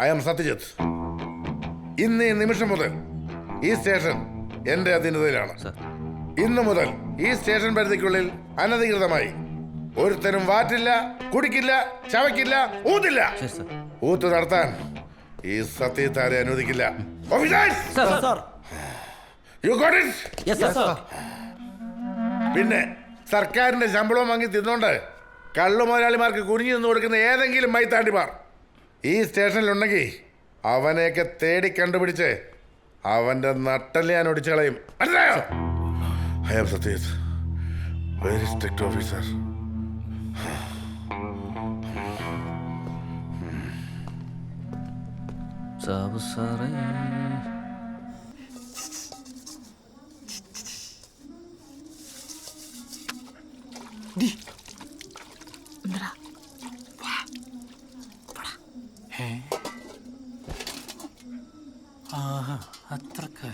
I am Satyajit. ഇന്ന് ഈ നിമിഷം മുതൽ ഈ സ്റ്റേഷൻ എന്റെ അധീനതയിലാണ്. ഇന്ന് മുതൽ ഈ സ്റ്റേഷൻ പരിധിക്കുള്ളിൽ അനധികൃതമായി ഒരുത്തരും വാറ്റില്ല, കുടിക്കില്ല, ചവയ്ക്കില്ല, ഊതില്ല. ഊത്ത് നടത്താൻ ഈ സത്യത്താരെ അനുവദിക്കില്ല. പിന്നെ സർക്കാരിന്റെ ശമ്പളവും വാങ്ങി തിന്നോണ്ട് കള്ളു മുതലാളിമാർക്ക് കുനിഞ്ഞു നിന്ന് കൊടുക്കുന്ന ഏതെങ്കിലും മൈത്താണ്ടിമാർ ഈ സ്റ്റേഷനിലുണ്ടെങ്കിൽ അവനെയൊക്കെ തേടി കണ്ടുപിടിച്ച് അവന്റെ നട്ടല് ഞാൻ ഒടിച്ചു കളയും. I am Satyajit, very strict officer. Sabu സാറേ, അത്രക്ക്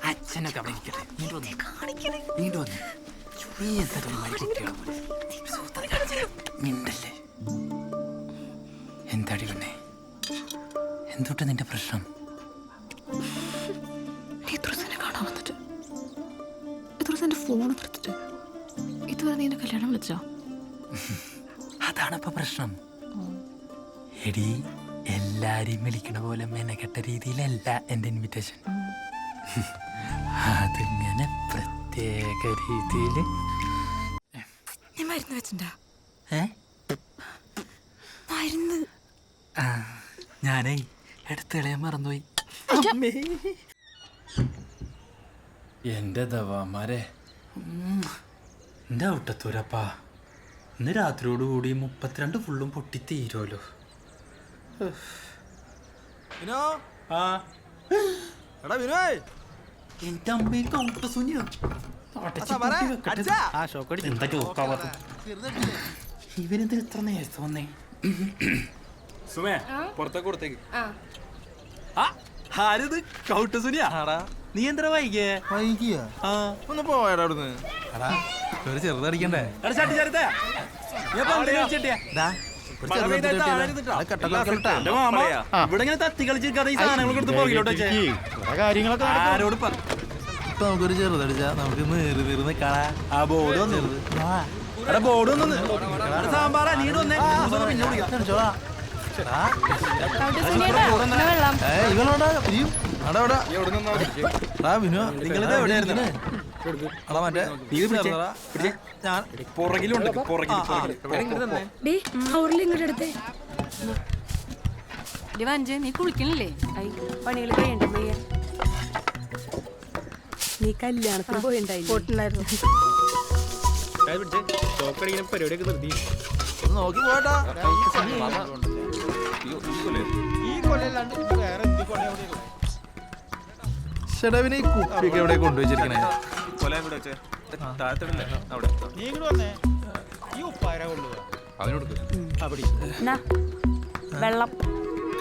അച്ഛനൊക്കെ അവിടെ ഇരിക്കട്ടെ. മിണ്ടല്ലേ. എന്താടി പിന്നെ എന്തൊട്ട് നിന്റെ പ്രശ്നം? കാണാൻ വന്നിട്ട് എന്റെ ഫോൺ എടുത്തിട്ട് ഇതുവരെ നീ എന്നെ കല്യാണം വിളിച്ചോ? അതാണിപ്പോ പ്രശ്നം. എടി, എല്ലാരെയും വിളിക്കണ പോലെ മെനക്കെട്ട രീതിയിലല്ല എന്റെ ഇൻവിറ്റേഷൻ. അതിങ്ങനെ പ്രത്യേക രീതിയില്. നീ മരുന്ന് വെച്ചിട്ടുണ്ടാ? മരുന്ന് ഞാനേ എടുത്ത് കളയാൻ മറന്നുപോയി. എന്റെ ദവാമാരെ, എന്റെ ഔട്ടത്തൂരപ്പാ, ഇന്ന് രാത്രിയോടുകൂടി 32 ഫുള്ളും പൊട്ടി തീരുമല്ലോ. എന്റെ അമ്മയിൽ കൗട്ടസുനിയോ ഇവനെന്തിന് ഇത്ര നേരത്തെ വന്നേ? സുമേ, പുറത്തേക്ക് കൊടുത്തേക്ക്. ആരിത്? കൗട്ടസുനിയാ? നീ എന്താ വൈകിയ? ഒന്ന് പോയാടാ അവിടുന്ന്. ഒരു ചെറുതടിക്കണ്ടേ? ഇവിടെ ഇങ്ങനെ തത്തി കളിച്ചിരിക്കാതെ ഈ സാധനങ്ങൾ എടുത്ത് പോകിലോട്ടെ. കാര്യങ്ങളൊക്കെ ആരോട് നമുക്കൊരു ചെറുതടിച്ചാ നമുക്ക് നീർന്ന് കാണാം. ആ ബോർഡ് വന്നു. ബോർഡ് വന്നു. സാമ്പാറാ നീട് വന്നേ. നീ കുളിക്കണില്ലേ? പണികൾ കഴിയണ്ടേ? നീ കല്യാണത്തിന് പോയിണ്ടായിരുന്നു. പരിപാടിയൊക്കെ നിർത്തി നോക്കി പോട്ടാ. ഈ കുപ്പിയൊക്കെ എവിടെ കൊണ്ടുവച്ചിരിക്കണേ? വെള്ളം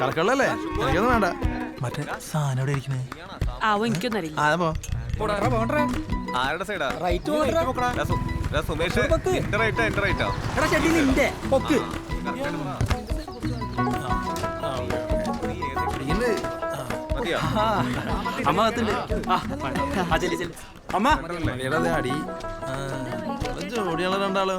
കലക്കള്ളല്ലേ? എനിക്കൊന്നും വേണ്ട. മറ്റേ സാധനം എവിടെ ഇരിക്കണേ? എനിക്കൊന്നും അറിയില്ല. ആരുടെ സൈഡാ? സുമേഷ്, എന്റെ റൈറ്റാ? എന്റെ റൈറ്റാ? അടി ജോഡിയുള്ള രണ്ടാളോ?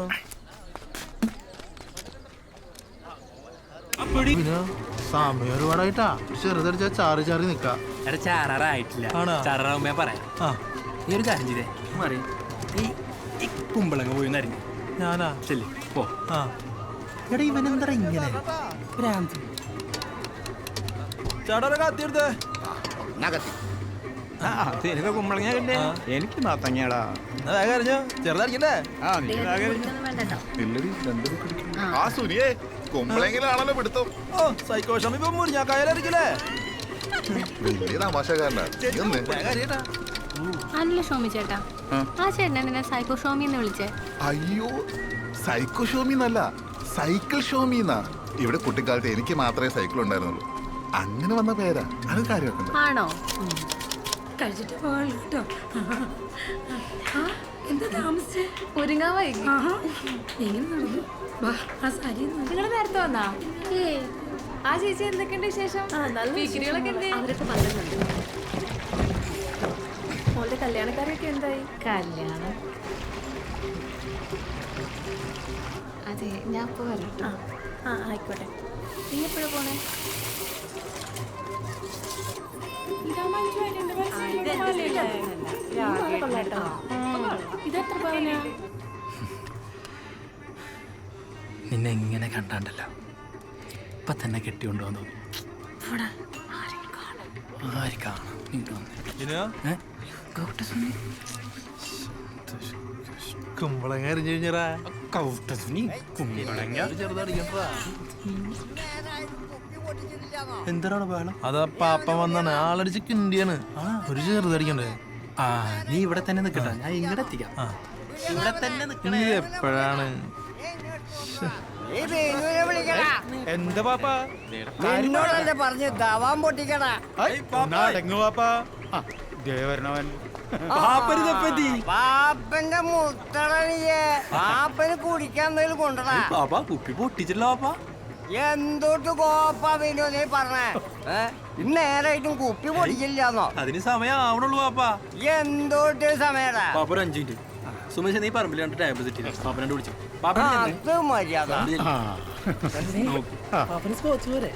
സമയം ഒരുപാടായിട്ടാ. ചെറുതടിച്ച ചാറി ചാറി നിക്കാം. ചാറാറായിട്ടില്ല. ചാറാറാകുമ്പോ പറയാം. നീ ഒരു കാര്യം ചെയ്തേ, മാറി ഈ കുമ്പളങ്ങ പോയി നരിഞ്ഞു. ഞാനാ ശരി പോ. എടാ, ഇവനെന്താ ഇങ്ങനെ ചേട്ടാ കത്തിയെടുത്തേ. എനിക്ക് കുമ്പളങ്ങ കിട്ടേ, എനിക്ക് നാത്തങ്ങടാ. ചെറുതടിക്കണ്ടേ? ആ സുനിയെ കുമ്പളെങ്കിലാണല്ലോ പിടുത്തം. സൈക്കോഷം ഇപ്പൊ മുറിഞ്ഞാക്കായാലേ വലിയ തമാശക്കാരനാ. അല്ല ഷോമി ചേട്ടാ, ആ ചേട്ടൻ എന്തിനാ സൈക്കോ ഷോമി എന്ന് വിളിച്ചേ? അയ്യോ, സൈക്കോ ഷോമി എന്നല്ല, സൈക്കിൾ ഷോമി എന്നാ. ഇവിടെ കുട്ടിക്കാലത്ത് എനിക്ക് മാത്രമേ സൈക്കിൾ ഉണ്ടായിരുന്നുള്ളൂ. അങ്ങനെ വന്ന പേരാ. അത് കാര്യമൊക്കെ ആണോ? കഴിച്ചിട്ട് പോകാൻ കേട്ടോ. എന്താ താമസിച്ചേ? ഒരുങ്ങാൻ വൈകി. എങ്ങനെ നടന്നു? വാ, ആ സാരി നിങ്ങൾ നേരത്തെ വന്നാ? ആ ചേച്ചി എന്തൊക്കെയുണ്ട് വിശേഷം? ഡിഗ്രികളൊക്കെ എന്തേ? അവരൊക്കെ പറയുന്നുണ്ട്. മോളുടെ കല്യാണക്കാരൊക്കെ എന്തായി? കല്യാണം അതെ, ഞാൻ ഇപ്പൊ വരട്ടോ. ആയിക്കോട്ടെ. നീ എപ്പോഴാ പോണേ? ഇതെത്ര പവനാ? നിന്നെ എങ്ങനെ കണ്ടാണ്ടല്ലോ ഇപ്പൊ തന്നെ കെട്ടിക്കൊണ്ടുവന്നു. ആര് കാണാം? കുമ്പളങ്ങ അരിഞ്ഞു കഴിഞ്ഞാ എന്താണ് വേണം? അതാ പാപ്പ വന്നാണ്, ആളടിച്ച് കിണ്ടിയാണ്. ഒരു ചെറുതടിക്കണ്ടേ? ആ, നീ ഇവിടെ തന്നെ നിൽക്കട്ടെ, ഞാൻ ഇങ്ങടെ എത്തിക്കാം. ഇവിടെ തന്നെ നീ എപ്പോഴാണ്? എന്താ പാപ്പാ? എന്നോടല്ലേ പറഞ്ഞ് ദവാൻ പൊട്ടിക്കടാ. പാപ്പന്റെ മുത്തടനിയെ പാപ്പന് കുടിക്കാൻ എന്തെങ്കിലും കൊണ്ടടാ. പാപ്പാ കുപ്പി പൊട്ടിച്ചില്ല പാപ്പാ. എന്തോട്ട് കോപ്പാ പിന്നെ നീ പറഞ്ഞേ? നേരായിട്ടും കുപ്പി പൊടിക്കില്ലാന്നോ? അതിന് സമയം ആവണുള്ളൂ പാപ്പാ. എന്തോട്ട് സമയടാ? പാപ്പ ഒരു 5 മിനിറ്റ്. സുമേഷ് നീ പറമ്പിൽ രണ്ട് ടേബിൾ സെറ്റ് ചെയ്തു. പാപ്പനോട് വിളിച്ചു. അത് മര്യാദ.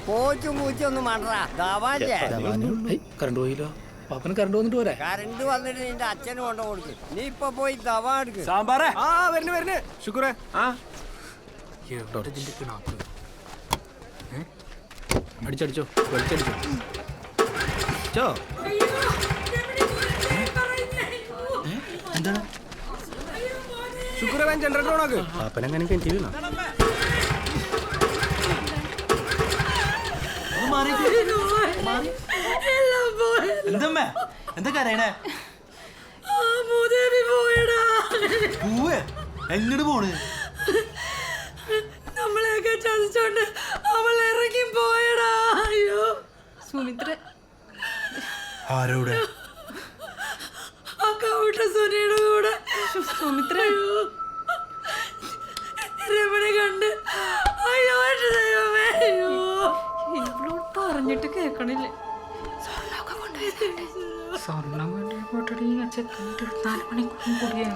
കോച്ചും കൂച്ചും ഒന്നും വേണ്ടടാ. ദവാല്ലേ കറണ്ട് പോയില്ലോ. പാപ്പന് കറണ്ട് വന്നിട്ട് പോരെ? കറണ്ട് വന്നിട്ട് നിന്റെ അച്ഛന് കൊണ്ട കൊടുക്ക്. നീ ഇപ്പൊ പോയി ദവാ എടുക്ക്. സാമ്പാറേ വരുന്നു ശുക്രേ. അടിച്ചടിച്ചോ, വലിച്ചടിച്ചോ. എന്താണ് ശുക്രേ, ജനറേറ്റർ ഓണാക്ക്. പാപ്പനെങ്ങനെ കെട്ടി വീണോ? എന്തമ്മേ എന്താ കരയണേ? പൂവേ എങ്ങോട്ട് പോണ്? നമ്മളെയൊക്കെ ചതിച്ചോണ്ട് അവൾ ഇറങ്ങി പോയടാ. അയ്യോ സുമിത്ര ആരോടെ? ആ കൗട്ട സുനിയുടെ കൂടെ. സുമിത്ര രമണി കണ്ട് അയ്യോ എന്റെ ദൈവമേ. അയ്യോ ഇവളോട് പറഞ്ഞിട്ട് കേക്കണില്ലേ? സ്വർണ്ണം വേണ്ടി പോട്ടെടി. ചെക്കനിട്ട് 4 മണിക്കൂറും കൂടിയാ.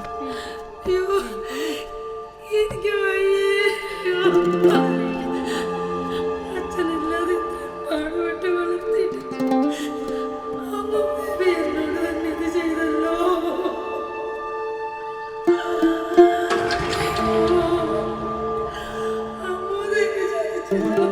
അയ്യോ എനിക്ക് വയ്യേ. അച്ഛനില്ലാതെ പാടുപെട്ട് വളർത്തിയിട്ട് അമ്മ എന്നോട് തന്നെ ഇത് ചെയ്തല്ലോ. അമ്മ ഇതൊക്കെ ചെയ്തല്ലോ.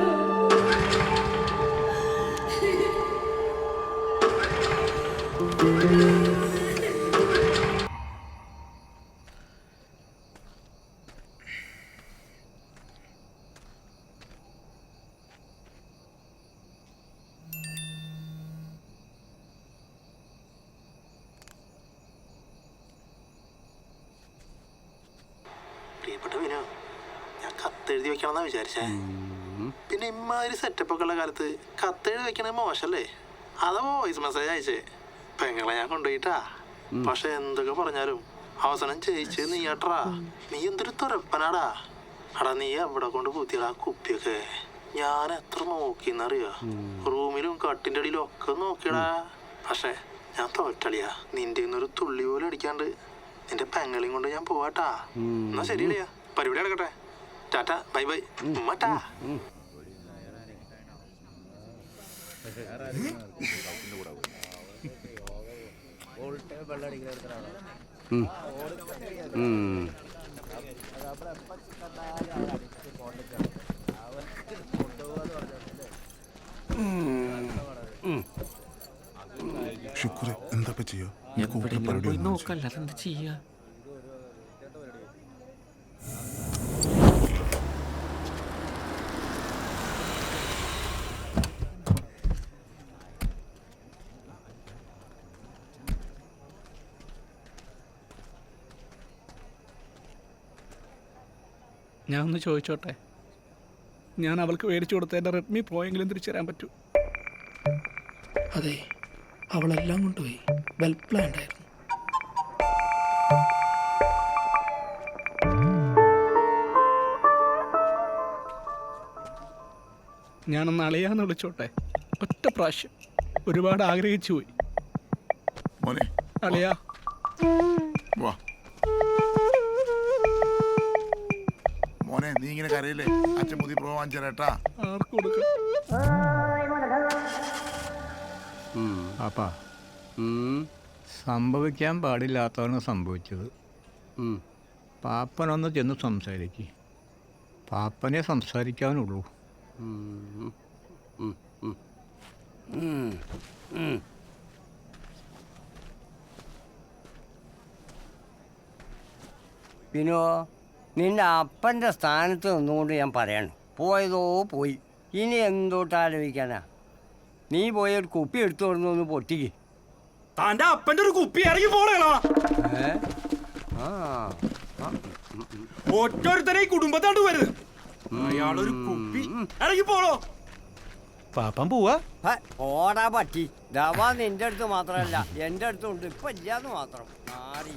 പ്രിയപ്പെട്ട വിനോ, ഞാൻ കത്തെഴുതി വെക്കണമെന്നാ വിചാരിച്ചേ. പിന്നെ ഇമ്മാതിരി സെറ്റപ്പ് ഒക്കെ ഉള്ള കാലത്ത് കത്തെഴുതി വെക്കണത് മോശല്ലേ? അതാ വോയിസ് മെസ്സേജ് അയച്ചേ. പെങ്ങളെ ഞാൻ കൊണ്ടുപോയിട്ടാ. പക്ഷെ എന്തൊക്കെ പറഞ്ഞാലും അവസാനം ജയിച്ചത് നീയാട്ടാ. നീ എന്തൊരു തുരപ്പനാടാ. അടാ നീ എവിടെ കൊണ്ട് കുത്തിയടാ കുപ്പിയൊക്കെ? ഞാൻ എത്ര നോക്കിന്നറിയോ? റൂമിലും കട്ടിന്റെ അടിയിലും ഒക്കെ നോക്കിയടാ. പക്ഷെ ഞാൻ തോറ്റളിയാ. നിന്റെ ഒരു തുള്ളി പോലും അടിക്കാണ്ട് നിന്റെ പെങ്ങളെയും കൊണ്ട് ഞാൻ പോവാട്ടാ. എന്നാ ശരിയല്ലയാ, പരിപാടി നടക്കട്ടെ. ടാറ്റ, ബൈ ബൈ, ഉമ്മട്ടാ. ശുക്ര എന്താ ചെയ്യോ? നോക്കല്ല എന്താ ചെയ്യാ? ഞാൻ ഒന്ന് ചോദിച്ചോട്ടെ, ഞാൻ അവൾക്ക് മേടിച്ചു കൊടുത്ത എൻ്റെ റെഡ്മി പ്രോ എങ്കിലും തിരിച്ചു തരാൻ പറ്റൂ? അതെ, അവളെല്ലാം കൊണ്ടുപോയി, വെൽ പ്ലാൻഡ് ആയിരുന്നു. ഞാനൊന്ന് അളിയാന്ന് വിളിച്ചോട്ടെ, ഒറ്റ പ്രാവശ്യം. ഒരുപാട് ആഗ്രഹിച്ചു പോയി. മോനെ അളിയാ, വാ. മോനെ നീ ഇങ്ങനെ കരയില്ലേ, അച്ഛൻ പുതിയ പ്രോ വാങ്ങിച്ചേട്ടാ. ആർക്ക് കൊടുക്കാം? പാപ്പാ, സംഭവിക്കാൻ പാടില്ലാത്തതാണ് സംഭവിച്ചത്. പാപ്പനൊന്ന് ചെന്ന് സംസാരിക്ക്. പാപ്പനെ സംസാരിക്കാനുള്ളൂ. പിന്നോ നിന്റെ അപ്പൻ്റെ സ്ഥാനത്ത് നിന്നുകൊണ്ട് ഞാൻ പറയണം, പോയതോ പോയി, ഇനി എന്തോട്ട് ആലോചിക്കാനാ. നീ പോയി ഒരു കുപ്പി എടുത്തു കൊടുന്നൊന്ന് പൊട്ടിക്ക്. തന്റെ അപ്പന്റെ ഒരു കുപ്പി ഇറങ്ങി പോളേളാ. ഒറ്റൊരുത്തരെ ഈ കുടുംബത്താണ്ട് വരുത്. അയാളൊരു കുപ്പി ഇറങ്ങി പോളോ. പാപ്പം പോവാ. ഓടാ പറ്റി ദവാ നിന്റെ അടുത്ത് മാത്രമല്ല എൻ്റെ അടുത്തുണ്ട്, ഇപ്പം ഇല്ലാന്ന് മാത്രം. മാറി